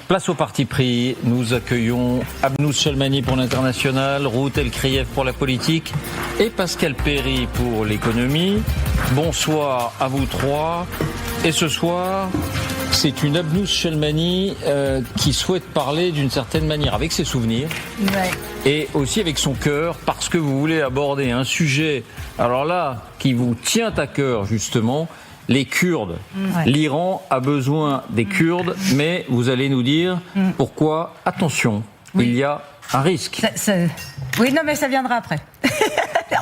Place au parti pris. Nous accueillons Abnous Chelmani pour l'International, Ruth El-Krief pour la politique et Pascal Perry pour l'économie. Bonsoir à vous trois. Et ce soir, c'est une Abnous Chelmani qui souhaite parler d'une certaine manière avec ses souvenirs et aussi avec son cœur, parce que vous voulez aborder un sujet, alors là, qui vous tient à cœur justement, les Kurdes. L'Iran a besoin des Kurdes, mais vous allez nous dire pourquoi, attention, il y a un risque. Oui, non, mais ça viendra après.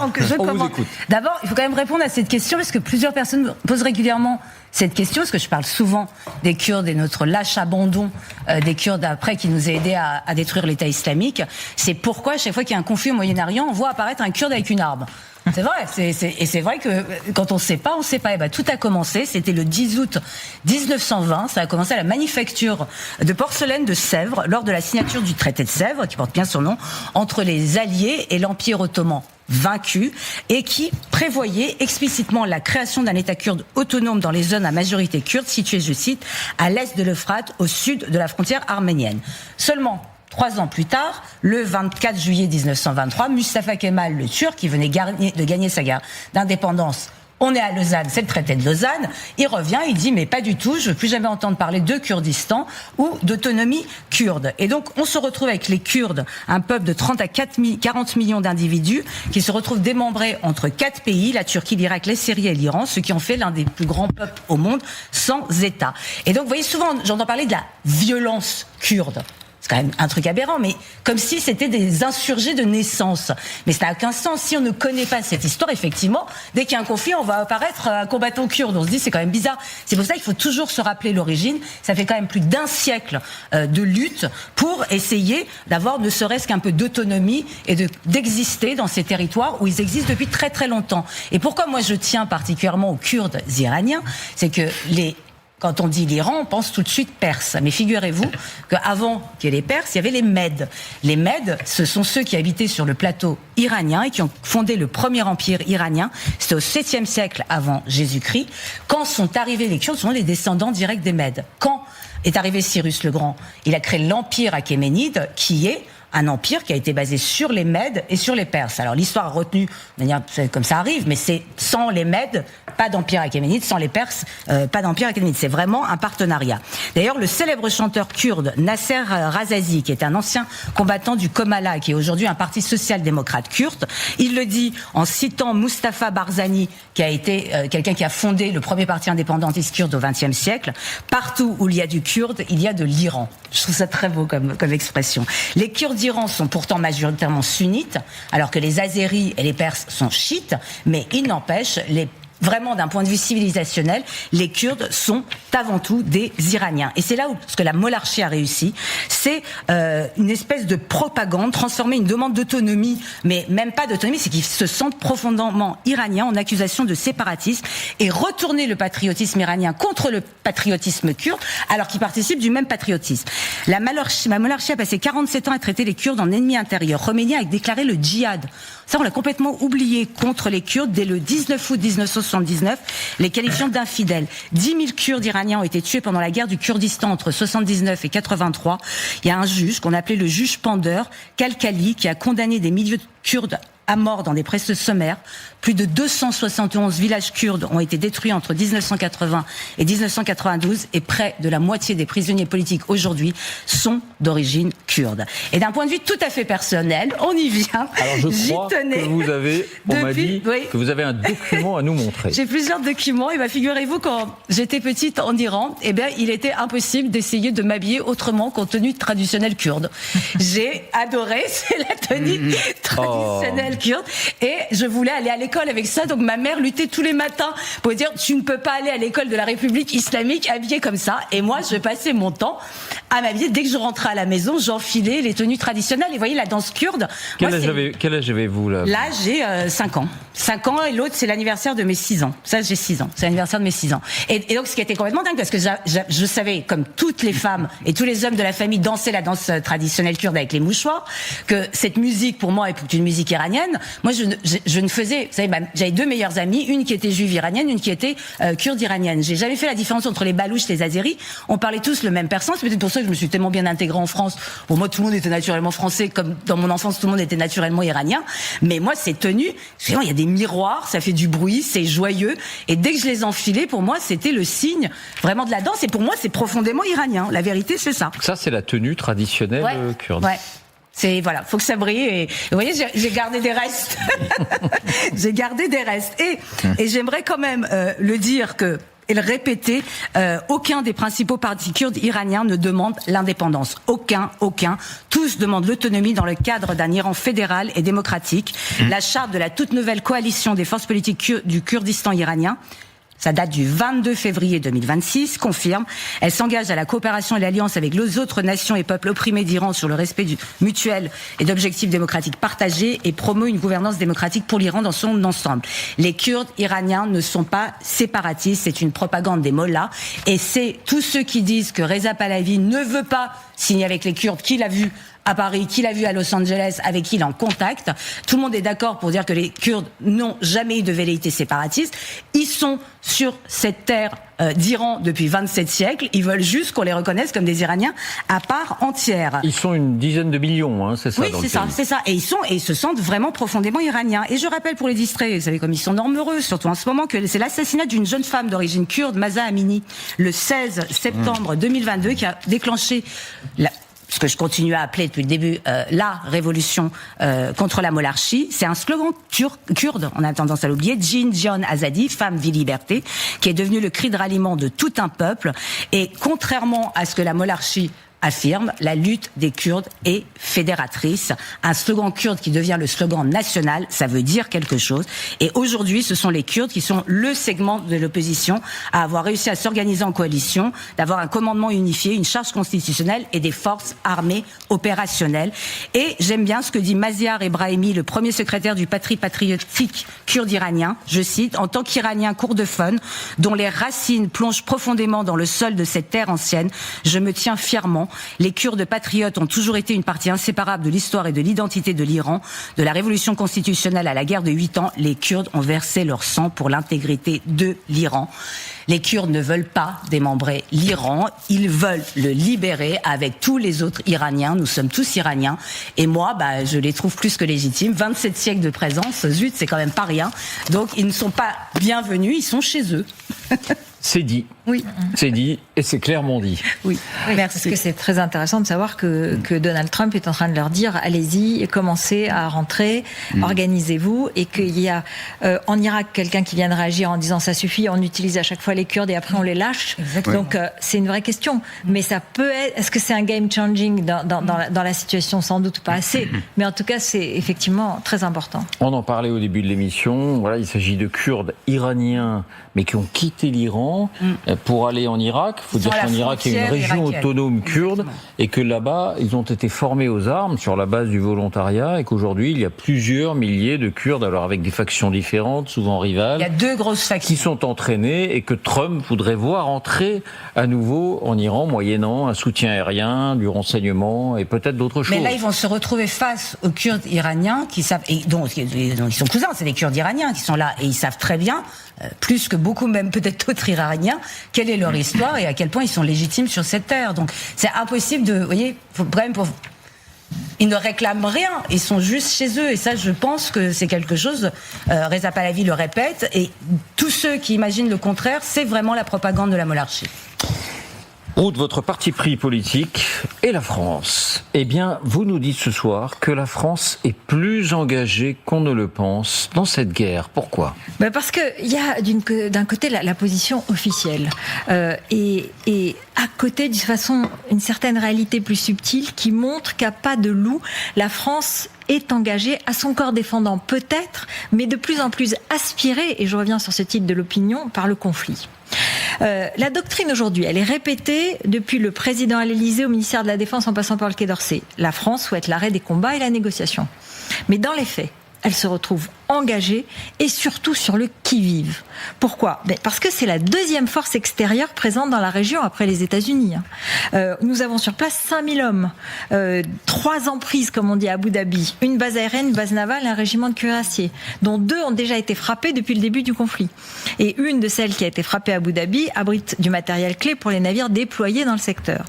On vous écoute. D'abord, il faut quand même répondre à cette question, parce que plusieurs personnes me posent régulièrement cette question, parce que je parle souvent des Kurdes et notre lâche abandon des Kurdes après qui nous a aidés à détruire l'État islamique. C'est pourquoi, à chaque fois qu'il y a un conflit au Moyen-Orient, on voit apparaître un Kurde avec une arme. C'est vrai, et c'est vrai que quand on ne sait pas, on ne sait pas. Et ben, tout a commencé, c'était le 10 août 1920, ça a commencé à la manufacture de porcelaine de Sèvres, lors de la signature du traité de Sèvres, qui porte bien son nom, entre les Alliés et l'Empire ottoman vaincu, et qui prévoyait explicitement la création d'un État kurde autonome dans les zones à majorité kurde, situées, je cite, à l'est de l'Euphrate, au sud de la frontière arménienne. Seulement 3 ans plus tard, le 24 juillet 1923, Mustafa Kemal, le Turc, qui venait de gagner sa guerre d'indépendance, on est à Lausanne, c'est le traité de Lausanne, il revient, il dit mais pas du tout, je veux plus jamais entendre parler de Kurdistan ou d'autonomie kurde. Et donc on se retrouve avec les Kurdes, un peuple de 30 à 40 millions d'individus qui se retrouvent démembrés entre 4 pays, la Turquie, l'Irak, la Syrie et l'Iran, ce qui en fait l'un des plus grands peuples au monde sans État. Et donc vous voyez souvent, j'entends parler de la violence kurde. C'est quand même un truc aberrant, mais comme si c'était des insurgés de naissance. Mais ça n'a aucun sens. Si on ne connaît pas cette histoire, effectivement, dès qu'il y a un conflit, on va apparaître un combattant kurde. On se dit, c'est quand même bizarre. C'est pour ça qu'il faut toujours se rappeler l'origine. Ça fait quand même plus d'un siècle de lutte pour essayer d'avoir ne serait-ce qu'un peu d'autonomie et d'exister dans ces territoires où ils existent depuis très très longtemps. Et pourquoi moi je tiens particulièrement aux Kurdes iraniens, c'est que quand on dit l'Iran, on pense tout de suite perse. Mais figurez-vous qu'avant qu'il y ait les Perses, il y avait les Mèdes. Les Mèdes, ce sont ceux qui habitaient sur le plateau iranien et qui ont fondé le premier empire iranien. C'était au 7e siècle avant Jésus-Christ. Quand sont arrivés les Kurdes, ce sont les descendants directs des Mèdes. Quand est arrivé Cyrus le Grand, il a créé l'empire achéménide, qui est un empire qui a été basé sur les Mèdes et sur les Perses. Alors l'histoire a retenu, de manière comme ça arrive, mais c'est sans les Mèdes, pas d'empire achéménide, sans les Perses, pas d'empire achéménide. C'est vraiment un partenariat. D'ailleurs, le célèbre chanteur kurde Nasser Razazi, qui est un ancien combattant du Komala, qui est aujourd'hui un parti social-démocrate kurde, il le dit en citant Mustafa Barzani, qui a été quelqu'un qui a fondé le premier parti indépendantiste kurde au XXe siècle. Partout où il y a du kurde, il y a de l'Iran. Je trouve ça très beau comme expression. Les Kurdes d'Iran sont pourtant majoritairement sunnites, alors que les Azéris et les Perses sont chiites, mais il n'empêche, vraiment d'un point de vue civilisationnel, les Kurdes sont avant tout des Iraniens. Et c'est là où ce que la monarchie a réussi, c'est une espèce de propagande, transformer une demande d'autonomie, mais même pas d'autonomie, c'est qu'ils se sentent profondément iraniens en accusation de séparatisme et retourner le patriotisme iranien contre le patriotisme kurde, alors qu'ils participent du même patriotisme. La monarchie a passé 47 ans à traiter les Kurdes en ennemis intérieurs. Khomeini a déclaré le djihad. Ça, on l'a complètement oublié contre les Kurdes dès le 19 août 1979, les qualifiant d'infidèles. 10 000 Kurdes iraniens ont été tués pendant la guerre du Kurdistan entre 79 et 83. Il y a un juge qu'on appelait le juge Pandeur, Kalkali, qui a condamné des milliers de Kurdes à mort dans des procès sommaires. Plus de 271 villages kurdes ont été détruits entre 1980 et 1992 et près de la moitié des prisonniers politiques aujourd'hui sont d'origine kurde. Et d'un point de vue tout à fait personnel, on y vient. Alors je crois que vous avez, on m'a dit que vous avez un document à nous montrer. J'ai plusieurs documents. Et bien figurez-vous, quand j'étais petite en Iran, eh bien il était impossible d'essayer de m'habiller autrement qu'en tenue traditionnelle kurde. J'ai adoré, c'est la tenue traditionnelle kurde. Et je voulais aller à l'école avec ça, donc ma mère luttait tous les matins pour dire tu ne peux pas aller à l'école de la République islamique habillée comme ça. Et moi, je passais mon temps à m'habiller. Dès que je rentrais à la maison, j'enfilais les tenues traditionnelles. Et vous voyez, la danse kurde. Quel âge avez-vous là ? Là, j'ai 5 ans. 5 ans, et l'autre, c'est l'anniversaire de mes 6 ans. Ça, j'ai 6 ans. C'est l'anniversaire de mes 6 ans. Et donc, ce qui était complètement dingue, parce que je savais, comme toutes les femmes et tous les hommes de la famille dansaient la danse traditionnelle kurde avec les mouchoirs, que cette musique, pour moi, est une musique iranienne. Moi, je ne faisais, vous savez, j'avais 2 meilleures amies, une qui était juive iranienne, une qui était kurde iranienne. J'ai jamais fait la différence entre les balouches et les azéris. On parlait tous le même persan, c'est peut-être pour ça française, je me suis tellement bien intégrée en France. Pour moi, tout le monde était naturellement français, comme dans mon enfance, tout le monde était naturellement iranien. Mais moi, ces tenues, il y a des miroirs, ça fait du bruit, c'est joyeux. Et dès que je les enfilais, pour moi, c'était le signe vraiment de la danse. Et pour moi, c'est profondément iranien. La vérité, c'est ça. Ça, c'est la tenue traditionnelle kurde. Ouais. C'est, voilà, faut que ça brille. Et vous voyez, j'ai gardé des restes. J'ai gardé des restes. Et j'aimerais quand même le dire que, et le répéter, aucun des principaux partis kurdes iraniens ne demande l'indépendance. Aucun. Tous demandent l'autonomie dans le cadre d'un Iran fédéral et démocratique. La charte de la toute nouvelle coalition des forces politiques du Kurdistan iranien, ça date du 22 février 2026, confirme. Elle s'engage à la coopération et l'alliance avec les autres nations et peuples opprimés d'Iran sur le respect mutuel et d'objectifs démocratiques partagés et promeut une gouvernance démocratique pour l'Iran dans son ensemble. Les Kurdes iraniens ne sont pas séparatistes, c'est une propagande des mollahs. Et c'est tous ceux qui disent que Reza Pahlavi ne veut pas signer avec les Kurdes, qu'il a vu à Paris, qu'il a vu à Los Angeles, avec qui il est en contact. Tout le monde est d'accord pour dire que les Kurdes n'ont jamais eu de velléité séparatiste. Ils sont sur cette terre d'Iran depuis 27 siècles. Ils veulent juste qu'on les reconnaisse comme des Iraniens à part entière. Ils sont une dizaine de millions, c'est ça? Oui, c'est ça. Et ils se sentent vraiment profondément iraniens. Et je rappelle pour les distraits, vous savez comme ils sont normeux, surtout en ce moment, que c'est l'assassinat d'une jeune femme d'origine kurde, Mahsa Amini, le 16 septembre 2022, qui a déclenché ce que je continue à appeler depuis le début la révolution contre la monarchie. C'est un slogan kurde, on a tendance à l'oublier, Jin Jian Azadi, femme, vie, liberté, qui est devenu le cri de ralliement de tout un peuple. Et contrairement à ce que la monarchie affirme, la lutte des Kurdes est fédératrice. Un slogan kurde qui devient le slogan national, ça veut dire quelque chose. Et aujourd'hui, ce sont les Kurdes qui sont le segment de l'opposition à avoir réussi à s'organiser en coalition, d'avoir un commandement unifié, une charge constitutionnelle et des forces armées opérationnelles. Et j'aime bien ce que dit Maziar Ebrahimi, le premier secrétaire du Parti patriotique kurde iranien. Je cite, en tant qu'Iranien kurdophone, dont les racines plongent profondément dans le sol de cette terre ancienne, je me tiens fièrement. Les Kurdes patriotes ont toujours été une partie inséparable de l'histoire et de l'identité de l'Iran. De la révolution constitutionnelle à la guerre de 8 ans, les Kurdes ont versé leur sang pour l'intégrité de l'Iran. Les Kurdes ne veulent pas démembrer l'Iran, ils veulent le libérer avec tous les autres Iraniens. Nous sommes tous Iraniens. Et moi, je les trouve plus que légitimes. 27 siècles de présence, zut, c'est quand même pas rien. Donc ils ne sont pas bienvenus, ils sont chez eux. C'est dit. Oui. C'est dit et c'est clairement dit. Oui, merci. Parce que c'est très intéressant de savoir que Donald Trump est en train de leur dire allez-y, commencez à rentrer, organisez-vous, et qu'il y a en Irak quelqu'un qui vient de réagir en disant ça suffit, on utilise à chaque fois les Kurdes et après on les lâche. Exactement. Donc c'est une vraie question. Mais ça peut être, est-ce que c'est un game changing dans la situation? Sans doute pas assez. Mais en tout cas, c'est effectivement très important. On en parlait au début de l'émission. Voilà, il s'agit de Kurdes iraniens, mais qui ont quitté l'Iran pour aller en Irak. Il faut dire qu'en Irak, il y a une région autonome kurde et que là-bas, ils ont été formés aux armes sur la base du volontariat et qu'aujourd'hui, il y a plusieurs milliers de Kurdes, alors avec des factions différentes, souvent rivales. Il y a deux grosses factions qui sont entraînées et que Trump voudrait voir entrer à nouveau en Iran, moyennant un soutien aérien, du renseignement et peut-être d'autres choses. Mais là, ils vont se retrouver face aux Kurdes iraniens qui savent, et dont ils sont cousins, c'est des Kurdes iraniens qui sont là et ils savent très bien, plus que beaucoup, même peut-être d'autres Iraniens, quelle est leur histoire et à quel point ils sont légitimes sur cette terre. Donc c'est impossible de, vous voyez, ils ne réclament rien, ils sont juste chez eux et ça je pense que c'est quelque chose, Reza Pahlavi le répète, et tous ceux qui imaginent le contraire, c'est vraiment la propagande de la monarchie. Ruth, votre parti pris politique est la France. Eh bien, vous nous dites ce soir que la France est plus engagée qu'on ne le pense dans cette guerre. Pourquoi ? Parce qu'il y a d'un côté la position officielle et à côté, de façon, une certaine réalité plus subtile qui montre qu'à pas de loup, la France est engagée à son corps défendant peut-être, mais de plus en plus aspirée, et je reviens sur ce titre de l'opinion, par le conflit. La doctrine aujourd'hui, elle est répétée depuis le président à l'Élysée au ministère de la Défense en passant par le Quai d'Orsay. La France souhaite l'arrêt des combats et la négociation. Mais dans les faits, elle se retrouve engagée et surtout sur le qui-vive. Pourquoi ? Parce que c'est la deuxième force extérieure présente dans la région après les États-Unis. Nous avons sur place 5000 hommes, 3 emprises comme on dit à Abu Dhabi, une base aérienne, une base navale et un régiment de cuirassiers, dont 2 ont déjà été frappés depuis le début du conflit. Et une de celles qui a été frappée à Abu Dhabi abrite du matériel clé pour les navires déployés dans le secteur.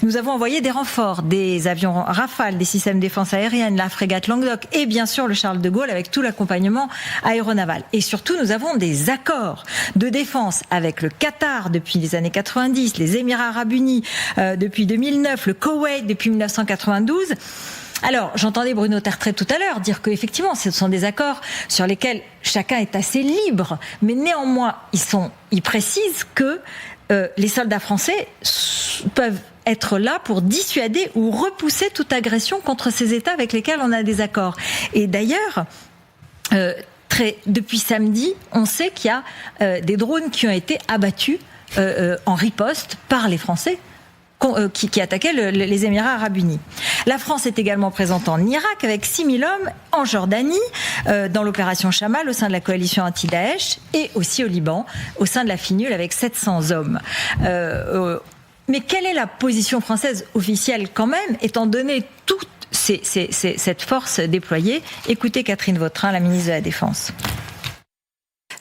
Nous avons envoyé des renforts, des avions Rafale, des systèmes de défense aérienne, la frégate Languedoc et bien sûr le Charles de Gaulle avec tout l'accompagnement aéronaval. Et surtout, nous avons des accords de défense avec le Qatar depuis les années 90, les Émirats Arabes Unis depuis 2009, le Koweït depuis 1992. Alors, j'entendais Bruno Tertrais tout à l'heure dire qu'effectivement, ce sont des accords sur lesquels chacun est assez libre, mais néanmoins, ils précisent que les soldats français peuvent être là pour dissuader ou repousser toute agression contre ces États avec lesquels on a des accords. Et d'ailleurs, depuis samedi, on sait qu'il y a des drones qui ont été abattus en riposte par les Français qui attaquaient les Émirats Arabes Unis. La France est également présente en Irak avec 6000 hommes, en Jordanie, dans l'opération Chamal au sein de la coalition anti-Daesh, et aussi au Liban, au sein de la FINUL avec 700 hommes. Mais quelle est la position française officielle quand même, étant donné toute cette force déployée ? Écoutez Catherine Vautrin, la ministre de la Défense.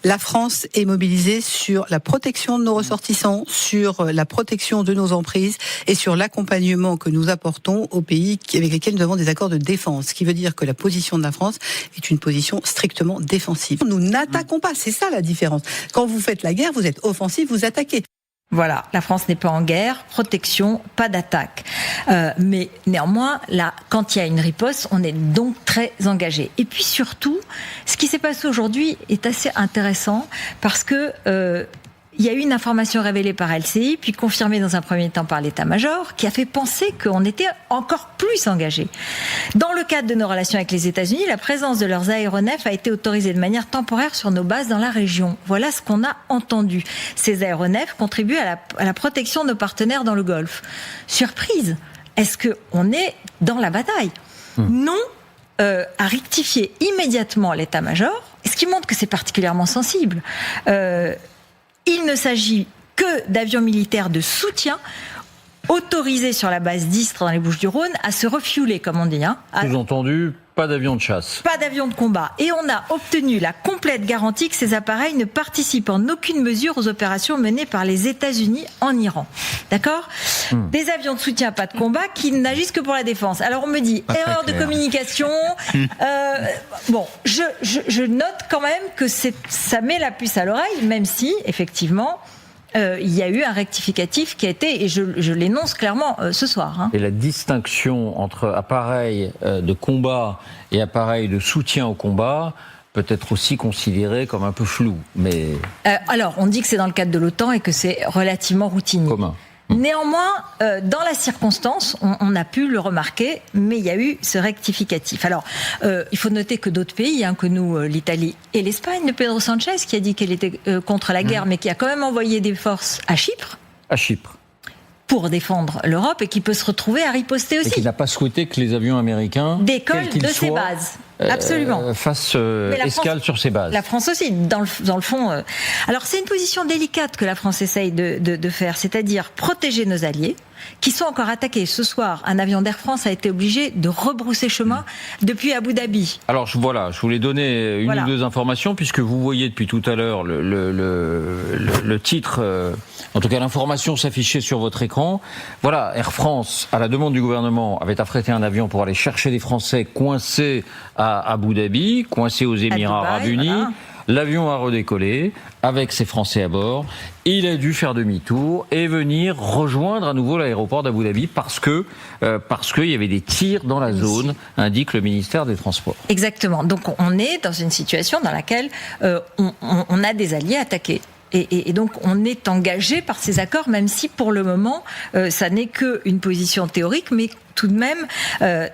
La France est mobilisée sur la protection de nos ressortissants, sur la protection de nos emprises et sur l'accompagnement que nous apportons aux pays avec lesquels nous avons des accords de défense. Ce qui veut dire que la position de la France est une position strictement défensive. Nous n'attaquons pas, c'est ça la différence. Quand vous faites la guerre, vous êtes offensif, vous attaquez. Voilà, la France n'est pas en guerre, protection, pas d'attaque. Mais néanmoins, là, quand il y a une riposte, on est donc très engagé. Et puis surtout, ce qui s'est passé aujourd'hui est assez intéressant parce que il y a eu une information révélée par LCI, puis confirmée dans un premier temps par l'état-major, qui a fait penser qu'on était encore plus engagé. Dans le cadre de nos relations avec les États-Unis, la présence de leurs aéronefs a été autorisée de manière temporaire sur nos bases dans la région. Voilà ce qu'on a entendu. Ces aéronefs contribuent à la protection de nos partenaires dans le Golfe. Surprise, est-ce qu'on est dans la bataille ? Non, a rectifié immédiatement l'état-major, ce qui montre que c'est particulièrement sensible. Il ne s'agit que d'avions militaires de soutien autorisés sur la base d'Istres dans les Bouches-du-Rhône à se refueler, comme on dit. Sous-entendu, pas d'avions de chasse. Pas d'avions de combat. Et on a obtenu la complète garantie que ces appareils ne participent en aucune mesure aux opérations menées par les États-Unis en Iran. D'accord ? Des avions de soutien, pas de combat, qui n'agissent que pour la défense. Alors on me dit, erreur de communication. Bon, je note quand même que ça met la puce à l'oreille, même si, effectivement, il y a eu un rectificatif qui a été, et je l'énonce clairement ce soir. Et la distinction entre appareils de combat et appareils de soutien au combat peut être aussi considérée comme un peu floue. Mais alors, on dit que c'est dans le cadre de l'OTAN et que c'est relativement routinier. Commun. Néanmoins, dans la circonstance, on a pu le remarquer, mais il y a eu ce rectificatif. Alors, il faut noter que d'autres pays, que nous, l'Italie et l'Espagne, de Pedro Sanchez, qui a dit qu'elle était contre la guerre, mais qui a quand même envoyé des forces à Chypre. À Chypre. Pour défendre l'Europe et qui peut se retrouver à riposter aussi. Et qui n'a pas souhaité que les avions américains décollent de ces bases. Absolument. Fassent escale sur ces bases. La France aussi, dans le fond. Alors c'est une position délicate que la France essaye de faire, c'est-à-dire protéger nos alliés, qui sont encore attaqués. Ce soir, un avion d'Air France a été obligé de rebrousser chemin depuis Abu Dhabi. Alors je voulais donner une ou deux informations, puisque vous voyez depuis tout à l'heure le titre, en tout cas l'information s'affichait sur votre écran. Voilà, Air France, à la demande du gouvernement, avait affrété un avion pour aller chercher des Français coincés à Abu Dhabi, coincés aux Émirats Arabes Unis. Voilà. L'avion a redécollé avec ses Français à bord. Il a dû faire demi-tour et venir rejoindre à nouveau l'aéroport d'Abu Dhabi parce que il y avait des tirs dans la zone, indique le ministère des Transports. Exactement. Donc on est dans une situation dans laquelle on a des alliés attaqués. Et donc on est engagé par ces accords, même si pour le moment ça n'est qu'une position théorique, mais tout de même,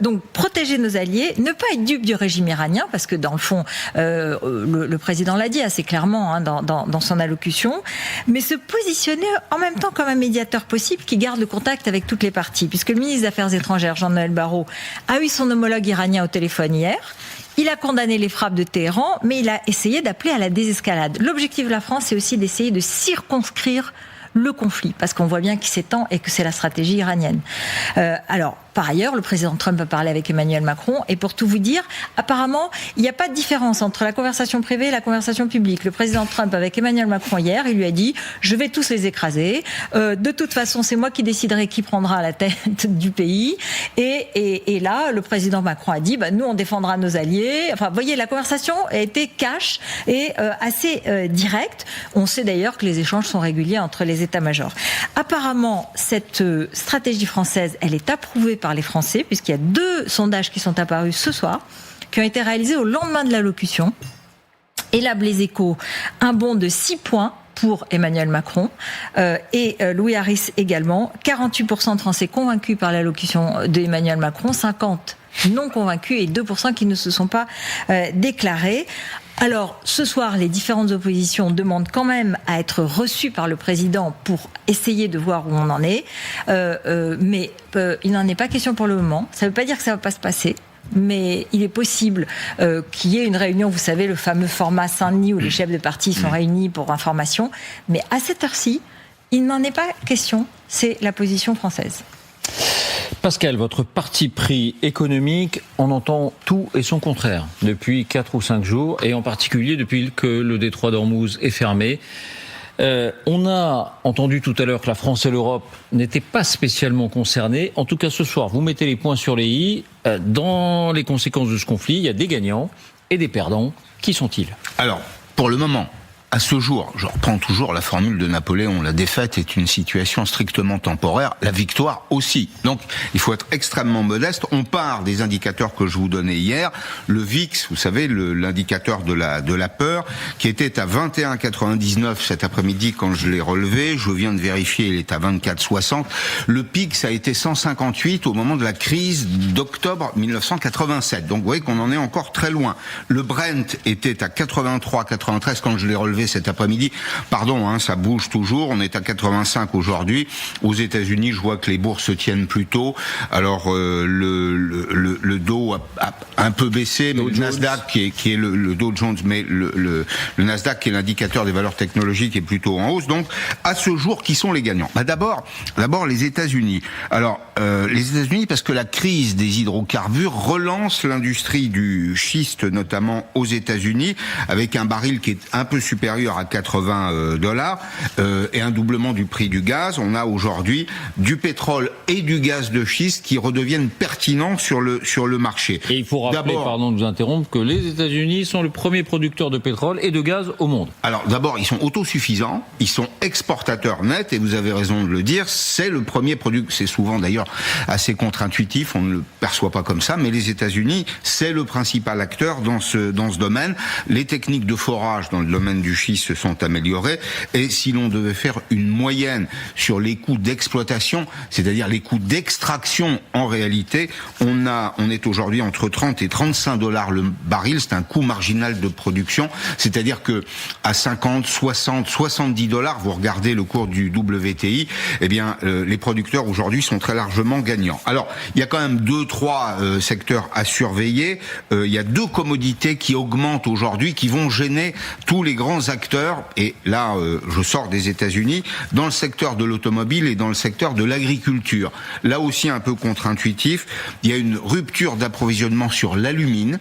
donc protéger nos alliés, ne pas être dupe du régime iranien, parce que dans le fond, le président l'a dit assez clairement dans son allocution, mais se positionner en même temps comme un médiateur possible qui garde le contact avec toutes les parties, puisque le ministre des Affaires étrangères, Jean-Noël Barrot, a eu son homologue iranien au téléphone hier. Il a condamné les frappes de Téhéran, mais il a essayé d'appeler à la désescalade. L'objectif de la France, c'est aussi d'essayer de circonscrire le conflit, parce qu'on voit bien qu'il s'étend et que c'est la stratégie iranienne. Alors, par ailleurs, le président Trump a parlé avec Emmanuel Macron, et pour tout vous dire, apparemment, il n'y a pas de différence entre la conversation privée et la conversation publique. Le président Trump, avec Emmanuel Macron hier, il lui a dit « Je vais tous les écraser. De toute façon, c'est moi qui déciderai qui prendra la tête du pays. » Et là, le président Macron a dit « Nous, on défendra nos alliés. » Enfin, vous voyez, la conversation a été cash et assez directe. On sait d'ailleurs que les échanges sont réguliers entre les états-majors. Apparemment, cette stratégie française, elle est approuvée par les Français, puisqu'il y a 2 sondages qui sont apparus ce soir, qui ont été réalisés au lendemain de l'allocution. Et là, les Échos, un bond de 6 points pour Emmanuel Macron et Louis Harris également. 48% de Français convaincus par l'allocution d'Emmanuel Macron, 50% non convaincus et 2% qui ne se sont pas déclarés. Alors, ce soir, les différentes oppositions demandent quand même à être reçues par le président pour essayer de voir où on en est. Mais il n'en est pas question pour le moment. Ça ne veut pas dire que ça ne va pas se passer. Mais il est possible qu'il y ait une réunion, vous savez, le fameux format Saint-Denis où les chefs de parti sont réunis pour information. Mais à cette heure-ci, il n'en est pas question. C'est la position française. Pascal, votre parti pris économique, on entend tout et son contraire depuis 4 ou 5 jours, et en particulier depuis que le détroit d'Ormuz est fermé. On a entendu tout à l'heure que la France et l'Europe n'étaient pas spécialement concernées. En tout cas, ce soir, vous mettez les points sur les i. Dans les conséquences de ce conflit, il y a des gagnants et des perdants. Qui sont-ils ? Alors, pour le moment, à ce jour, je reprends toujours la formule de Napoléon, la défaite est une situation strictement temporaire, la victoire aussi. Donc, il faut être extrêmement modeste. On part des indicateurs que je vous donnais hier, le VIX, vous savez, l'indicateur de la peur, qui était à 21,99 cet après-midi quand je l'ai relevé. Je viens de vérifier, il est à 24,60. Le pic, ça a été 158 au moment de la crise d'octobre 1987. Donc, vous voyez qu'on en est encore très loin. Le Brent était à 83,93 quand je l'ai relevé cet après-midi. Pardon, ça bouge toujours. On est à 85 aujourd'hui. Aux États-Unis, je vois que les bourses se tiennent plus tôt. Alors le Dow a un peu baissé, mais le Nasdaq qui est le Dow Jones, mais le Nasdaq qui est l'indicateur des valeurs technologiques est plutôt en hausse. Donc à ce jour, qui sont les gagnants ? D'abord les États-Unis. Alors les États-Unis parce que la crise des hydrocarbures relance l'industrie du schiste, notamment aux États-Unis, avec un baril qui est un peu supérieur à $80 et un doublement du prix du gaz. On a aujourd'hui du pétrole et du gaz de schiste qui redeviennent pertinents sur le marché. Et il faut rappeler, pardon de vous interrompre, que les États-Unis sont le premier producteur de pétrole et de gaz au monde. Alors d'abord, ils sont autosuffisants, ils sont exportateurs nets, et vous avez raison de le dire, c'est le premier produit. C'est souvent d'ailleurs assez contre-intuitif, on ne le perçoit pas comme ça, mais les États-Unis, c'est le principal acteur dans ce domaine. Les techniques de forage dans le domaine du schiste se sont améliorées, et si l'on devait faire une moyenne sur les coûts d'exploitation, c'est-à-dire les coûts d'extraction, en réalité, on est aujourd'hui entre 30 et 35 $ le baril. C'est un coût marginal de production, c'est-à-dire que à 50, 60, 70 $, vous regardez le cours du WTI, eh bien les producteurs aujourd'hui sont très largement gagnants. Alors il y a quand même 2-3 secteurs à surveiller. Il y a 2 commodités qui augmentent aujourd'hui, qui vont gêner tous les grands acteurs, et là je sors des États-Unis, dans le secteur de l'automobile et dans le secteur de l'agriculture. Là aussi un peu contre-intuitif, il y a une rupture d'approvisionnement sur l'alumine,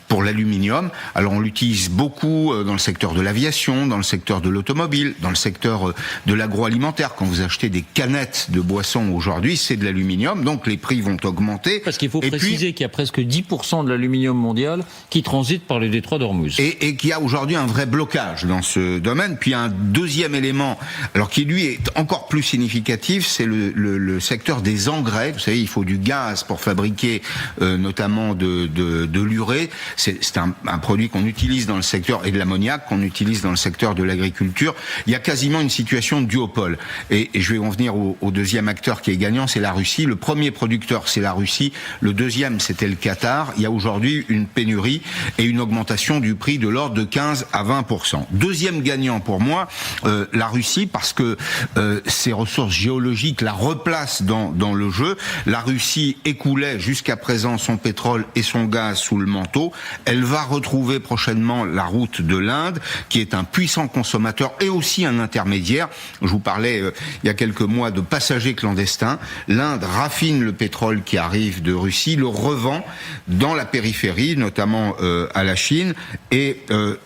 pour l'aluminium. Alors on l'utilise beaucoup dans le secteur de l'aviation, dans le secteur de l'automobile, dans le secteur de l'agroalimentaire. Quand vous achetez des canettes de boissons aujourd'hui, c'est de l'aluminium, donc les prix vont augmenter. Parce qu'il faut préciser qu'il y a presque 10% de l'aluminium mondial qui transite par le détroit d'Ormuz. Et qu'il y a aujourd'hui un vrai blocage dans ce domaine. Puis un deuxième élément, alors qui lui est encore plus significatif, c'est le secteur des engrais. Vous savez, il faut du gaz pour fabriquer notamment de l'urée. C'est un produit qu'on utilise dans le secteur, et de l'ammoniac qu'on utilise dans le secteur de l'agriculture. Il y a quasiment une situation de duopole. Et je vais en venir au deuxième acteur qui est gagnant, c'est la Russie. Le premier producteur, c'est la Russie. Le deuxième, c'était le Qatar. Il y a aujourd'hui une pénurie et une augmentation du prix de l'ordre de 15 à 20%. Deuxième gagnant pour moi, la Russie, parce que ses ressources géologiques la replacent dans le jeu. La Russie écoulait jusqu'à présent son pétrole et son gaz sous le manteau. Elle va retrouver prochainement la route de l'Inde, qui est un puissant consommateur et aussi un intermédiaire. Je vous parlais il y a quelques mois de passagers clandestins. L'Inde raffine le pétrole qui arrive de Russie, le revend dans la périphérie, notamment à la Chine, et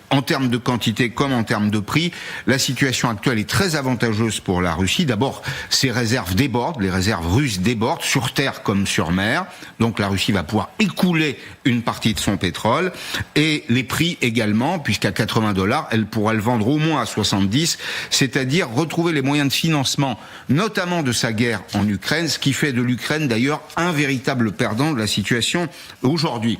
en termes de quantité comme en termes de prix, la situation actuelle est très avantageuse pour la Russie. D'abord, ses réserves débordent, les réserves russes débordent, sur terre comme sur mer. Donc la Russie va pouvoir écouler une partie de son pétrole. Et les prix également, puisqu'à $80, elle pourra le vendre au moins à 70, c'est-à-dire retrouver les moyens de financement, notamment de sa guerre en Ukraine, ce qui fait de l'Ukraine d'ailleurs un véritable perdant de la situation aujourd'hui.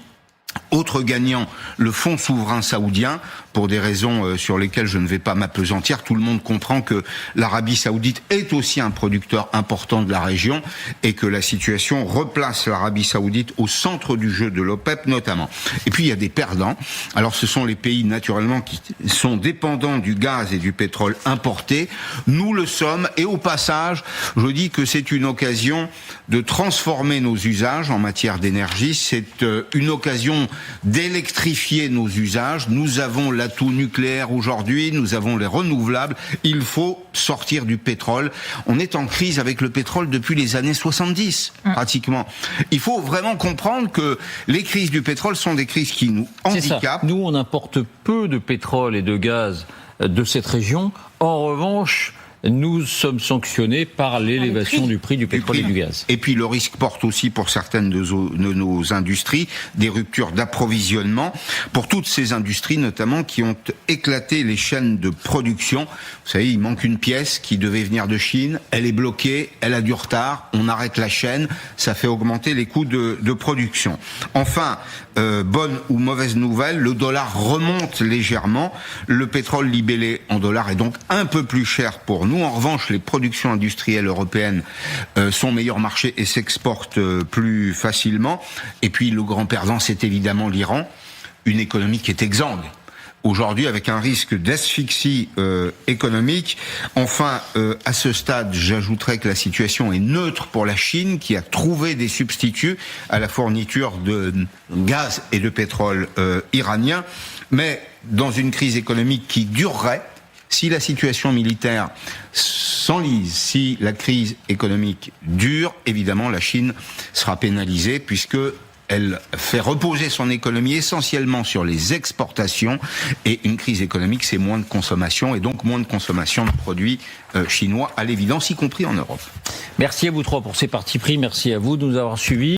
Autre gagnant, le fonds souverain saoudien, pour des raisons sur lesquelles je ne vais pas m'appesantir. Tout le monde comprend que l'Arabie saoudite est aussi un producteur important de la région et que la situation replace l'Arabie saoudite au centre du jeu de l'OPEP notamment. Et puis il y a des perdants. Alors ce sont les pays naturellement qui sont dépendants du gaz et du pétrole importé. Nous le sommes et au passage, je dis que c'est une occasion de transformer nos usages en matière d'énergie. C'est une occasion d'électrifier nos usages. Nous avons l'atout nucléaire aujourd'hui, nous avons les renouvelables. Il faut sortir du pétrole. On est en crise avec le pétrole depuis les années 70, pratiquement. Il faut vraiment comprendre que les crises du pétrole sont des crises qui nous handicapent. Nous, on importe peu de pétrole et de gaz de cette région. En revanche, nous sommes sanctionnés par l'élévation du prix du pétrole et du gaz. Et puis le risque porte aussi pour certaines de nos industries des ruptures d'approvisionnement. Pour toutes ces industries notamment qui ont éclaté les chaînes de production. Vous savez, il manque une pièce qui devait venir de Chine. Elle est bloquée, elle a du retard. On arrête la chaîne. Ça fait augmenter les coûts de production. Enfin, bonne ou mauvaise nouvelle, le dollar remonte légèrement. Le pétrole libellé en dollars est donc un peu plus cher pour nous. En revanche, les productions industrielles européennes sont meilleur marché et s'exportent plus facilement. Et puis, le grand perdant, c'est évidemment l'Iran, une économie qui est exsangue aujourd'hui avec un risque d'asphyxie économique. Enfin, à ce stade, j'ajouterais que la situation est neutre pour la Chine qui a trouvé des substituts à la fourniture de gaz et de pétrole iranien. Mais dans une crise économique qui durerait, si la situation militaire s'enlise, si la crise économique dure, évidemment, la Chine sera pénalisée puisque elle fait reposer son économie essentiellement sur les exportations et une crise économique, c'est moins de consommation et donc moins de consommation de produits chinois à l'évidence, y compris en Europe. Merci à vous trois pour ces partis pris. Merci à vous de nous avoir suivis.